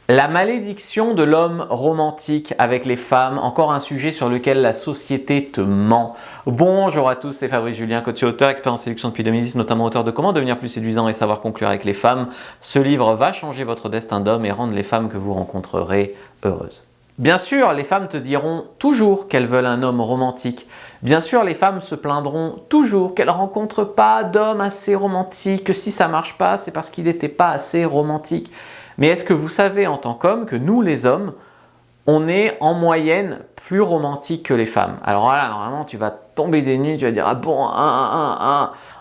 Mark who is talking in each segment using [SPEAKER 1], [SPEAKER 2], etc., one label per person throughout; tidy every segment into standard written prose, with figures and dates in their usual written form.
[SPEAKER 1] La malédiction de l'homme romantique avec les femmes, encore un sujet sur lequel la société te ment. Bonjour à tous, c'est Fabrice Julien, coach et auteur, expert en séduction depuis 2010, notamment auteur de Comment devenir plus séduisant et savoir conclure avec les femmes. Ce livre va changer votre destin d'homme et rendre les femmes que vous rencontrerez heureuses. Bien sûr, les femmes te diront toujours qu'elles veulent un homme romantique. Bien sûr, les femmes se plaindront toujours qu'elles ne rencontrent pas d'homme assez romantique, que si ça ne marche pas, c'est parce qu'il n'était pas assez romantique. Mais est-ce que vous savez en tant qu'homme que nous les hommes, on est en moyenne plus romantique que les femmes? Alors là, normalement, tu vas tomber des nues, tu vas dire « Ah bon,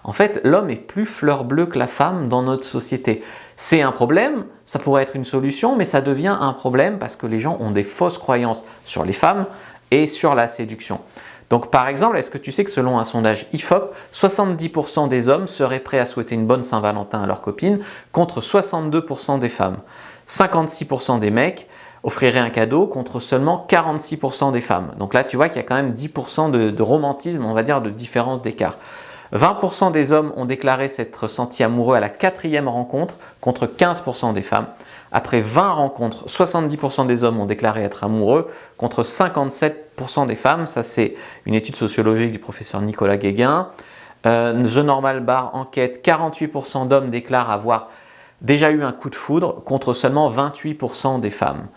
[SPEAKER 1] En fait, l'homme est plus fleur bleue que la femme dans notre société. C'est un problème, ça pourrait être une solution, mais ça devient un problème parce que les gens ont des fausses croyances sur les femmes et sur la séduction. Donc par exemple, est-ce que tu sais que selon un sondage IFOP, 70% des hommes seraient prêts à souhaiter une bonne Saint-Valentin à leur copine contre 62% des femmes. 56% des mecs offriraient un cadeau contre seulement 46% des femmes. Donc là, tu vois qu'il y a quand même 10% de romantisme, on va dire, de différence d'écart. 20% des hommes ont déclaré s'être sentis amoureux à la 4e rencontre contre 15% des femmes. Après 20 rencontres, 70% des hommes ont déclaré être amoureux contre 57% des femmes. Ça, c'est une étude sociologique du professeur Nicolas Guéguin. The Normal Bar enquête, 48% d'hommes déclarent avoir déjà eu un coup de foudre contre seulement 28% des femmes.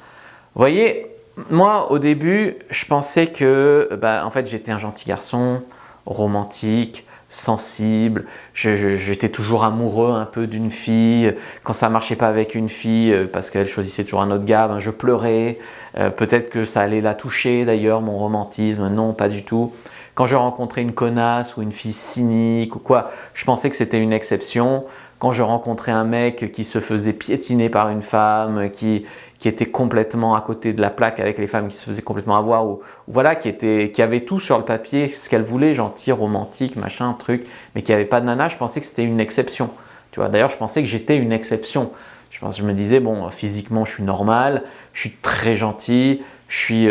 [SPEAKER 1] Vous voyez, moi au début, je pensais que en fait, j'étais un gentil garçon, romantique, sensible, j'étais toujours amoureux un peu d'une fille. Quand ça ne marchait pas avec une fille parce qu'elle choisissait toujours un autre gars, je pleurais. Peut-être que ça allait la toucher d'ailleurs, mon romantisme. Non, pas du tout. Quand je rencontrais une connasse ou une fille cynique ou quoi, je pensais que c'était une exception. Quand je rencontrais un mec qui se faisait piétiner par une femme, qui était complètement à côté de la plaque avec les femmes, qui se faisaient complètement avoir, ou voilà, qui avait tout sur le papier, ce qu'elle voulait, gentil, romantique, machin, truc, mais qui n'avait pas de nana, je pensais que c'était une exception. Tu vois, d'ailleurs, je pensais que j'étais une exception. Je me disais, bon, physiquement, je suis normal, je suis très gentil, je suis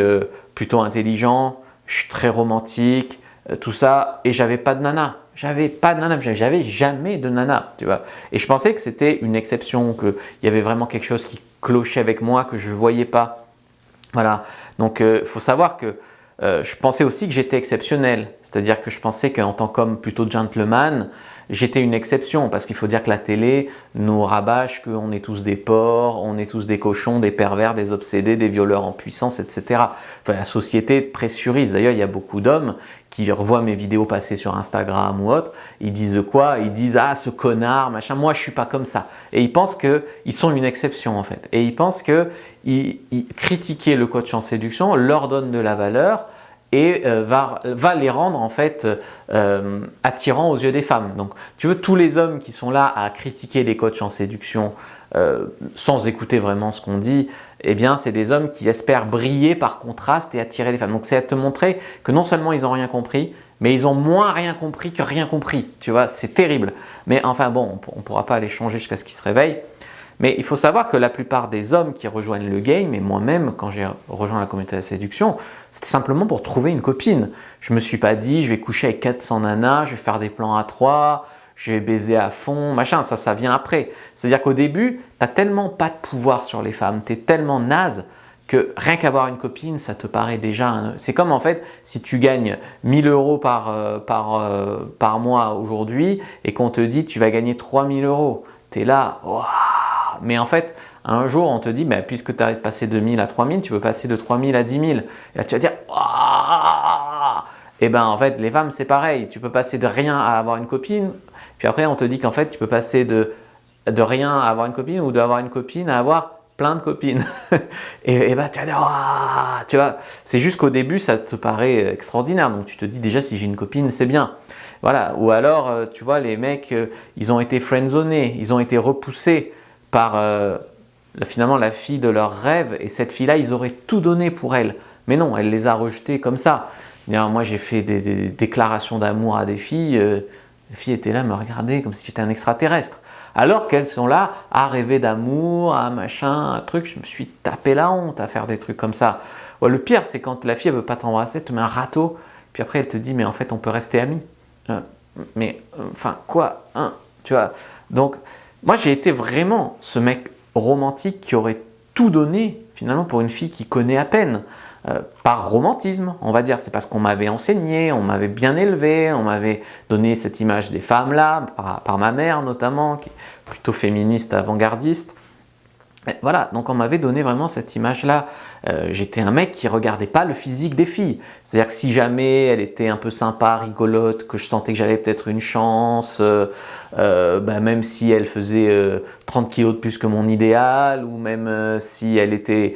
[SPEAKER 1] plutôt intelligent, je suis très romantique, tout ça, et j'avais pas de nana. J'avais pas de nana, j'avais jamais de nana, tu vois. Et je pensais que c'était une exception, qu'il y avait vraiment quelque chose qui clochait avec moi, que je ne voyais pas. Voilà, donc il faut savoir que je pensais aussi que j'étais exceptionnel. C'est-à-dire que je pensais qu'en tant qu'homme plutôt gentleman, j'étais une exception parce qu'il faut dire que la télé nous rabâche qu'on est tous des porcs, on est tous des cochons, des pervers, des obsédés, des violeurs en puissance, etc. Enfin, la société pressurise. D'ailleurs, il y a beaucoup d'hommes qui revoient mes vidéos passer sur Instagram ou autre, ils disent quoi? Ils disent « Ah, ce connard, machin, moi je ne suis pas comme ça ». Et ils pensent qu'ils sont une exception en fait. Et ils pensent que critiquer le coach en séduction leur donne de la valeur et va les rendre en fait attirants aux yeux des femmes. Donc tu veux, tous les hommes qui sont là à critiquer les coachs en séduction sans écouter vraiment ce qu'on dit, eh bien c'est des hommes qui espèrent briller par contraste et attirer les femmes. Donc c'est à te montrer que non seulement ils n'ont rien compris, mais ils ont moins rien compris que rien compris. Tu vois, c'est terrible. Mais enfin bon, on ne pourra pas les changer jusqu'à ce qu'ils se réveillent. Mais il faut savoir que la plupart des hommes qui rejoignent le game, et moi-même quand j'ai rejoint la communauté de la séduction, c'était simplement pour trouver une copine. Je ne me suis pas dit je vais coucher avec 400 nanas, je vais faire des plans à 3, je vais baiser à fond, machin, ça vient après. C'est-à-dire qu'au début, tu n'as tellement pas de pouvoir sur les femmes, tu es tellement naze que rien qu'avoir une copine, ça te paraît déjà… C'est comme en fait, si tu gagnes 1000 € par mois aujourd'hui et qu'on te dit tu vas gagner 3000 €. Tu es là, waouh! Mais en fait, un jour, on te dit, puisque tu as passé de 1000 à 3000, tu peux passer de 3000 à 10 000. Et là, tu vas dire, waouh! Et bien, en fait, les femmes, c'est pareil. Tu peux passer de rien à avoir une copine. Puis après, on te dit qu'en fait, tu peux passer de rien à avoir une copine ou d'avoir une copine à avoir plein de copines. et ben, tu vas dire, waouh! Tu vois, c'est juste qu'au début, ça te paraît extraordinaire. Donc, tu te dis déjà, si j'ai une copine, c'est bien. Voilà. Ou alors, tu vois, les mecs, ils ont été friendzonés, ils ont été repoussés par finalement la fille de leur rêve, et cette fille-là, ils auraient tout donné pour elle. Mais non, elle les a rejetés comme ça. Moi, j'ai fait des déclarations d'amour à des filles, les filles étaient là, me regardaient comme si j'étais un extraterrestre. Alors qu'elles sont là à rêver d'amour, à machin, un truc, je me suis tapé la honte à faire des trucs comme ça. Ouais, le pire, c'est quand la fille ne veut pas t'embrasser, elle te met un râteau, puis après elle te dit, mais en fait, on peut rester amis. Mais, enfin, quoi, hein, tu vois. Donc, moi, j'ai été vraiment ce mec romantique qui aurait tout donné finalement pour une fille qui connaît à peine. Par romantisme, on va dire. C'est parce qu'on m'avait enseigné, on m'avait bien élevé, on m'avait donné cette image des femmes-là, par ma mère notamment, qui est plutôt féministe, avant-gardiste. Voilà, donc on m'avait donné vraiment cette image-là. J'étais un mec qui regardait pas le physique des filles. C'est-à-dire que si jamais elle était un peu sympa, rigolote, que je sentais que j'avais peut-être une chance, même si elle faisait 30 kilos de plus que mon idéal, ou même si elle était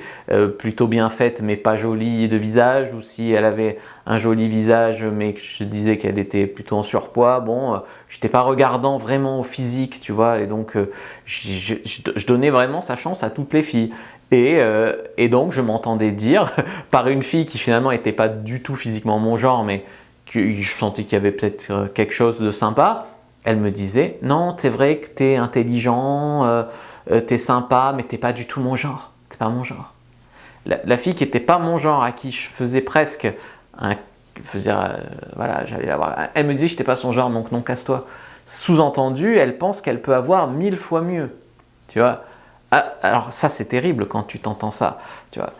[SPEAKER 1] plutôt bien faite mais pas jolie de visage, ou si elle avait un joli visage mais que je disais qu'elle était plutôt en surpoids, bon, j'étais pas regardant vraiment au physique, tu vois, et donc je donnais vraiment sa chance à toutes les filles. Et donc je m'entendais dire par une fille qui finalement n'était pas du tout physiquement mon genre, mais que je sentais qu'il y avait peut-être quelque chose de sympa. Elle me disait « Non, c'est vrai que t'es intelligent, t'es sympa, mais t'es pas du tout mon genre. T'es pas mon genre. » La fille qui n'était pas mon genre, à qui je faisais presque un... voilà, j'allais avoir... Elle me disait « Je n'étais pas son genre, donc non, casse-toi. » Sous-entendu, elle pense qu'elle peut avoir 1000 fois mieux. Tu vois? Alors ça, c'est terrible quand tu t'entends ça. Tu vois?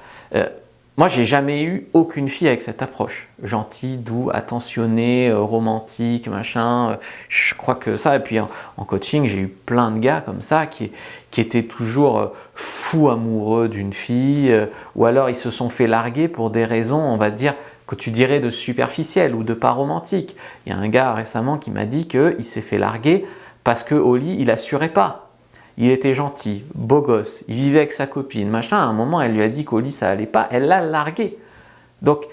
[SPEAKER 1] Moi, j'ai jamais eu aucune fille avec cette approche. Gentille, doux, attentionné, romantique, machin. Je crois que ça. Et puis en coaching, j'ai eu plein de gars comme ça qui étaient toujours fous amoureux d'une fille, ou alors ils se sont fait larguer pour des raisons, on va dire, que tu dirais de superficielles ou de pas romantiques. Il y a un gars récemment qui m'a dit qu'il s'est fait larguer parce qu'au lit, il assurait pas. Il était gentil, beau gosse, il vivait avec sa copine, machin. À un moment, elle lui a dit qu'au lit, ça allait pas, elle l'a largué. Donc,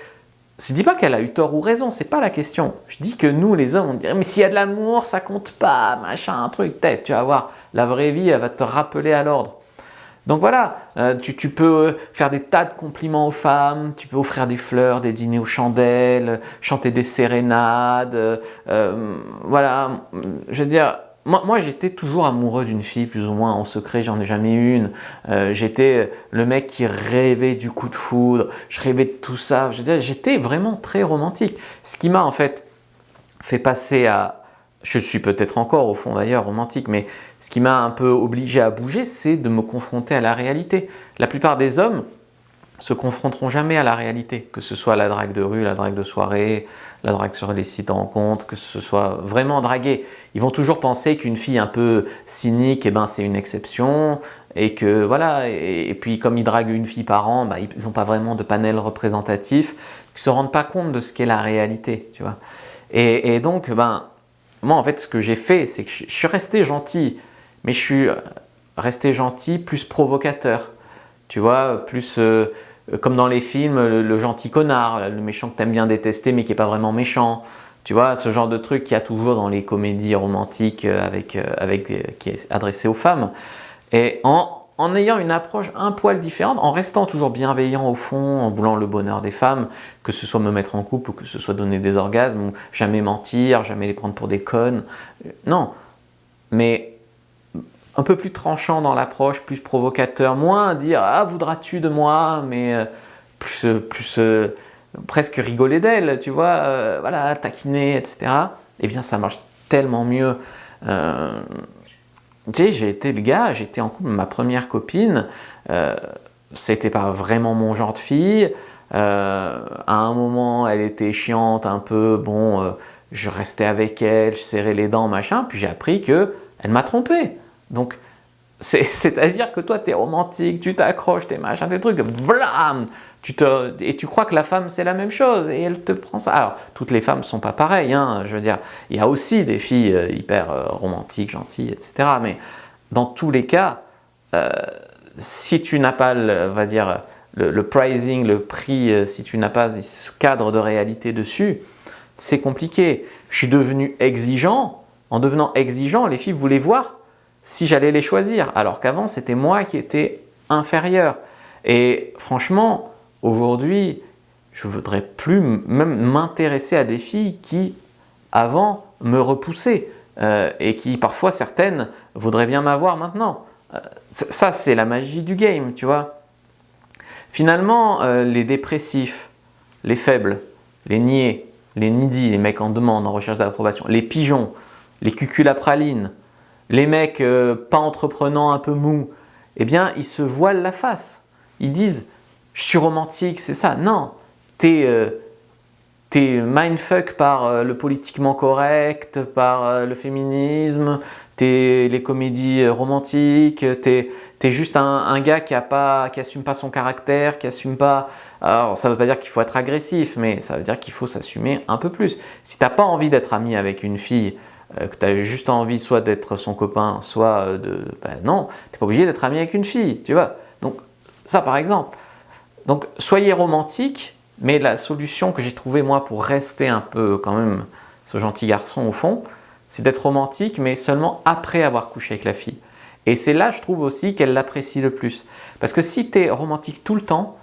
[SPEAKER 1] je ne dis pas qu'elle a eu tort ou raison, c'est pas la question. Je dis que nous, les hommes, on dirait, mais s'il y a de l'amour, ça compte pas, machin, un truc, tête, tu vas voir. La vraie vie, elle va te rappeler à l'ordre. Donc voilà, tu peux faire des tas de compliments aux femmes, tu peux offrir des fleurs, des dîners aux chandelles, chanter des sérénades, voilà, je veux dire... Moi, j'étais toujours amoureux d'une fille, plus ou moins en secret, j'en ai jamais eu une. J'étais le mec qui rêvait du coup de foudre, je rêvais de tout ça. J'étais vraiment très romantique. Ce qui m'a en fait passer à... Je suis peut-être encore au fond d'ailleurs romantique, mais ce qui m'a un peu obligé à bouger, c'est de me confronter à la réalité. La plupart des hommes se confronteront jamais à la réalité, que ce soit la drague de rue, la drague de soirée, la drague sur les sites de rencontres, que ce soit vraiment dragué. Ils vont toujours penser qu'une fille un peu cynique, eh ben, c'est une exception, et que voilà, et puis comme ils draguent une fille par an, bah, ils n'ont pas vraiment de panel représentatif, ils ne se rendent pas compte de ce qu'est la réalité, tu vois. Et donc, ben, moi en fait, ce que j'ai fait, c'est que je suis resté gentil, mais je suis resté gentil plus provocateur, tu vois, plus... comme dans les films, le gentil connard, le méchant que tu aimes bien détester mais qui n'est pas vraiment méchant. Tu vois, ce genre de truc qu'il y a toujours dans les comédies romantiques qui est adressé aux femmes. Et en ayant une approche un poil différente, en restant toujours bienveillant au fond, en voulant le bonheur des femmes, que ce soit me mettre en couple ou que ce soit donner des orgasmes, ou jamais mentir, jamais les prendre pour des connes. Non, mais... un peu plus tranchant dans l'approche, plus provocateur, moins dire « Ah, voudras-tu de moi ?» mais plus presque rigoler d'elle, tu vois, voilà, taquiner, etc. Eh bien, ça marche tellement mieux. Tu sais, j'ai été le gars, j'étais en couple, ma première copine, c'était pas vraiment mon genre de fille. À un moment, elle était chiante, un peu, bon, je restais avec elle, je serrais les dents, machin, puis j'ai appris qu'elle m'a trompé. Donc, c'est-à-dire que toi, tu es romantique, tu t'accroches, tes machins, tes trucs, vlam, et tu crois que la femme, c'est la même chose, et elle te prend ça. Alors, toutes les femmes ne sont pas pareilles, hein, je veux dire, il y a aussi des filles hyper romantiques, gentilles, etc. Mais dans tous les cas, si tu n'as pas, on va dire, le pricing, le prix, si tu n'as pas ce cadre de réalité dessus, c'est compliqué. Je suis devenu exigeant. En devenant exigeant, les filles voulaient voir si j'allais les choisir, alors qu'avant, c'était moi qui étais inférieur. Et franchement, aujourd'hui, je ne voudrais plus même m'intéresser à des filles qui, avant, me repoussaient et qui, parfois, certaines, voudraient bien m'avoir maintenant. Ça, c'est la magie du game, tu vois. Finalement, les dépressifs, les faibles, les niais, les needy, les mecs en demande, en recherche d'approbation, les pigeons, les cucules à praline, les mecs pas entreprenants, un peu mous, eh bien, ils se voilent la face. Ils disent « je suis romantique, c'est ça ». Non, t'es mindfuck par le politiquement correct, par le féminisme, t'es les comédies romantiques, t'es juste un gars qui assume pas son caractère, qui assume pas… Alors, ça veut pas dire qu'il faut être agressif, mais ça veut dire qu'il faut s'assumer un peu plus. Si t'as pas envie d'être ami avec une fille, que tu as juste envie soit d'être son copain, soit non, tu n'es pas obligé d'être ami avec une fille, tu vois. Donc, ça par exemple. Donc, soyez romantique, mais la solution que j'ai trouvée moi pour rester un peu quand même ce gentil garçon au fond, c'est d'être romantique, mais seulement après avoir couché avec la fille. Et c'est là, je trouve aussi, qu'elle l'apprécie le plus. Parce que si tu es romantique tout le temps,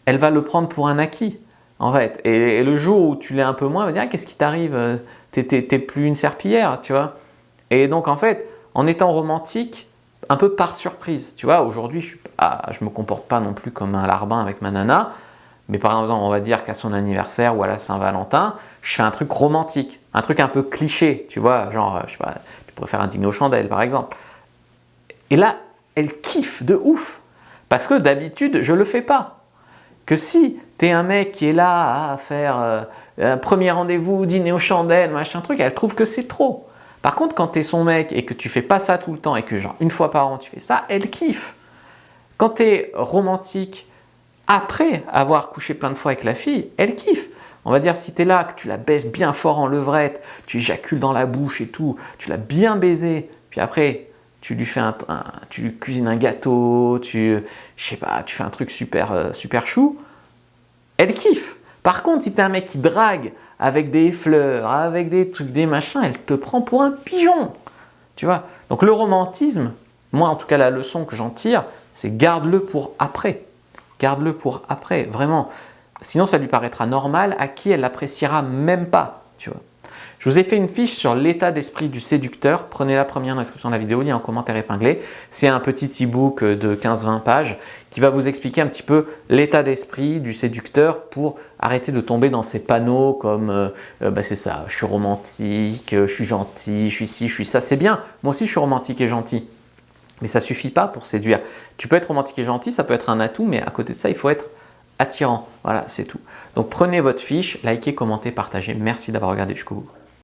[SPEAKER 1] elle va le prendre pour un acquis, en fait. Et le jour où tu l'es un peu moins, elle va dire ah, « qu'est-ce qui t'arrive ? T'es plus une serpillière, tu vois ?» Et donc, en fait, en étant romantique, un peu par surprise, tu vois, aujourd'hui, je me comporte pas non plus comme un larbin avec ma nana, mais par exemple, on va dire qu'à son anniversaire ou à la Saint-Valentin, je fais un truc romantique, un truc un peu cliché, tu vois, genre, je sais pas, tu pourrais faire un dîner aux chandelles, par exemple. Et là, elle kiffe de ouf, parce que d'habitude, je le fais pas. Que si tu es un mec qui est là à faire un premier rendez-vous, dîner aux chandelles, machin truc, elle trouve que c'est trop. Par contre, quand tu es son mec et que tu fais pas ça tout le temps et que genre une fois par an tu fais ça, elle kiffe. Quand tu es romantique après avoir couché plein de fois avec la fille, elle kiffe. On va dire si tu es là, que tu la baises bien fort en levrette, tu éjacules dans la bouche et tout, tu l'as bien baisé, puis après tu lui fais tu lui cuisines un gâteau, je sais pas, tu fais un truc super, super chou, elle kiffe. Par contre, si tu es un mec qui drague avec des fleurs, avec des trucs, des machins, elle te prend pour un pigeon. Tu vois? Donc le romantisme, moi en tout cas la leçon que j'en tire, c'est garde-le pour après. Garde-le pour après, vraiment. Sinon ça lui paraîtra normal, à qui elle l'appréciera même pas. Tu vois? Je vous ai fait une fiche sur l'état d'esprit du séducteur. Prenez la première dans la description de la vidéo, il y a un commentaire épinglé. C'est un petit e-book de 15-20 pages qui va vous expliquer un petit peu l'état d'esprit du séducteur pour arrêter de tomber dans ces panneaux comme c'est ça, je suis romantique, je suis gentil, je suis ci, je suis ça. C'est bien, moi aussi je suis romantique et gentil. Mais ça ne suffit pas pour séduire. Tu peux être romantique et gentil, ça peut être un atout, mais à côté de ça, il faut être attirant. Voilà, c'est tout. Donc prenez votre fiche, likez, commentez, partagez. Merci d'avoir regardé jusqu'au bout.